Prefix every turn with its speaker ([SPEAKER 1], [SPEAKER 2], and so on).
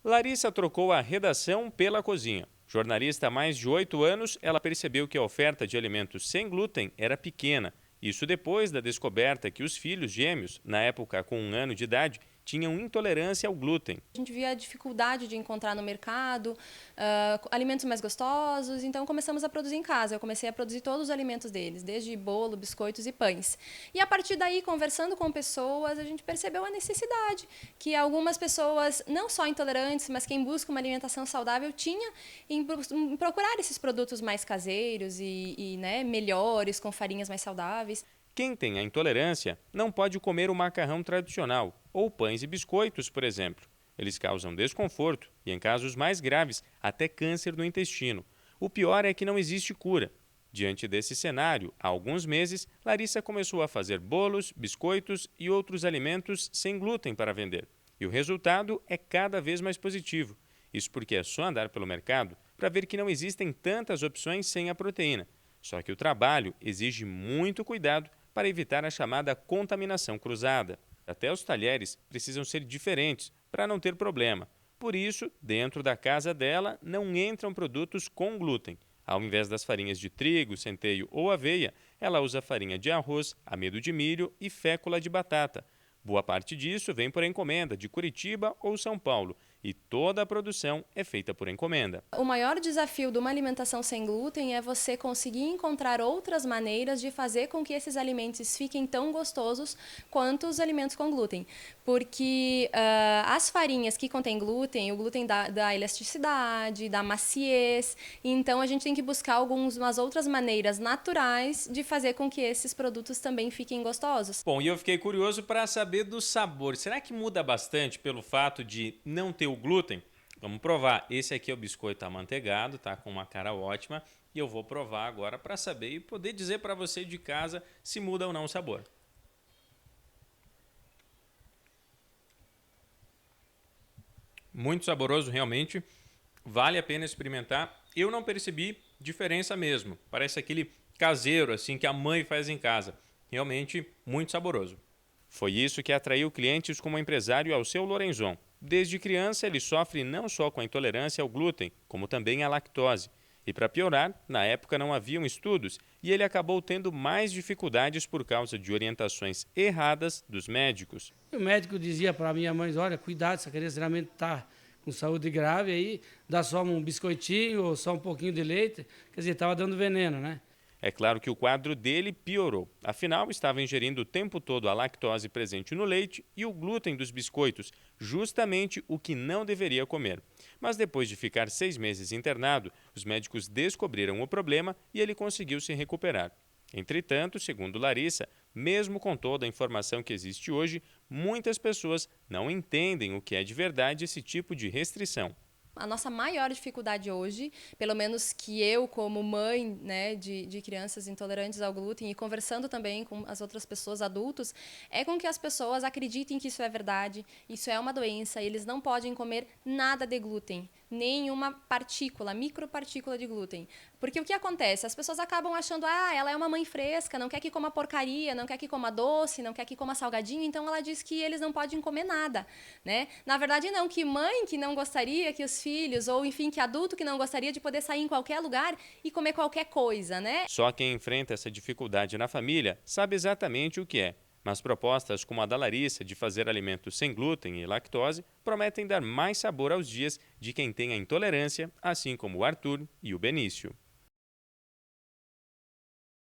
[SPEAKER 1] Larissa trocou a redação pela cozinha. Jornalista há mais de 8 anos, ela percebeu que a oferta de alimentos sem glúten era pequena. Isso depois da descoberta que os filhos gêmeos, na época com 1 ano de idade, tinham intolerância ao glúten.
[SPEAKER 2] A gente via a dificuldade de encontrar no mercado alimentos mais gostosos, então começamos a produzir em casa. Eu comecei a produzir todos os alimentos deles, desde bolo, biscoitos e pães. E a partir daí, conversando com pessoas, a gente percebeu a necessidade que algumas pessoas, não só intolerantes, mas quem busca uma alimentação saudável, tinha em procurar esses produtos mais caseiros e melhores, com farinhas mais saudáveis.
[SPEAKER 1] Quem tem a intolerância não pode comer o macarrão tradicional, ou pães e biscoitos, por exemplo. Eles causam desconforto e, em casos mais graves, até câncer do intestino. O pior é que não existe cura. Diante desse cenário, há alguns meses, Larissa começou a fazer bolos, biscoitos e outros alimentos sem glúten para vender. E o resultado é cada vez mais positivo. Isso porque é só andar pelo mercado para ver que não existem tantas opções sem a proteína. Só que o trabalho exige muito cuidado para evitar a chamada contaminação cruzada. Até os talheres precisam ser diferentes para não ter problema. Por isso, dentro da casa dela não entram produtos com glúten. Ao invés das farinhas de trigo, centeio ou aveia, ela usa farinha de arroz, amido de milho e fécula de batata. Boa parte disso vem por encomenda de Curitiba ou São Paulo e toda a produção é feita por encomenda.
[SPEAKER 2] O maior desafio de uma alimentação sem glúten é você conseguir encontrar outras maneiras de fazer com que esses alimentos fiquem tão gostosos quanto os alimentos com glúten. Porque as farinhas que contêm glúten, o glúten dá elasticidade, dá maciez, então a gente tem que buscar algumas outras maneiras naturais de fazer com que esses produtos também fiquem gostosos.
[SPEAKER 1] Bom, e eu fiquei curioso para saber do sabor. Será que muda bastante pelo fato de não ter o glúten? Vamos provar. Esse aqui é o biscoito amanteigado, tá com uma cara ótima. E eu vou provar agora para saber e poder dizer para você de casa se muda ou não o sabor. Muito saboroso, realmente. Vale a pena experimentar. Eu não percebi diferença mesmo. Parece aquele caseiro assim que a mãe faz em casa. Realmente muito saboroso. Foi isso que atraiu clientes como empresário Alceu Lorenzon. Desde criança, ele sofre não só com a intolerância ao glúten, como também à lactose. E para piorar, na época não haviam estudos e ele acabou tendo mais dificuldades por causa de orientações erradas dos médicos.
[SPEAKER 3] O médico dizia para minha mãe, olha, cuidado, essa criança realmente está com saúde grave, aí dá só um biscoitinho ou só um pouquinho de leite, quer dizer, estava dando veneno, né?
[SPEAKER 1] É claro que o quadro dele piorou. Afinal, estava ingerindo o tempo todo a lactose presente no leite e o glúten dos biscoitos, justamente o que não deveria comer. Mas depois de ficar 6 meses internado, os médicos descobriram o problema e ele conseguiu se recuperar. Entretanto, segundo Larissa, mesmo com toda a informação que existe hoje, muitas pessoas não entendem o que é de verdade esse tipo de restrição.
[SPEAKER 2] A nossa maior dificuldade hoje, pelo menos que eu como mãe, né, de crianças intolerantes ao glúten e conversando também com as outras pessoas, adultos, é com que as pessoas acreditem que isso é verdade, isso é uma doença, e eles não podem comer nada de glúten, nenhuma partícula, micropartícula de glúten. Porque o que acontece? As pessoas acabam achando, ela é uma mãe fresca, não quer que coma porcaria, não quer que coma doce, não quer que coma salgadinho, então ela diz que eles não podem comer nada, né? Na verdade não, que mãe que não gostaria que os filhos, ou enfim, que adulto que não gostaria de poder sair em qualquer lugar e comer qualquer coisa, né?
[SPEAKER 1] Só quem enfrenta essa dificuldade na família sabe exatamente o que é. Mas propostas como a da Larissa de fazer alimentos sem glúten e lactose prometem dar mais sabor aos dias de quem tem a intolerância, assim como o Arthur e o Benício.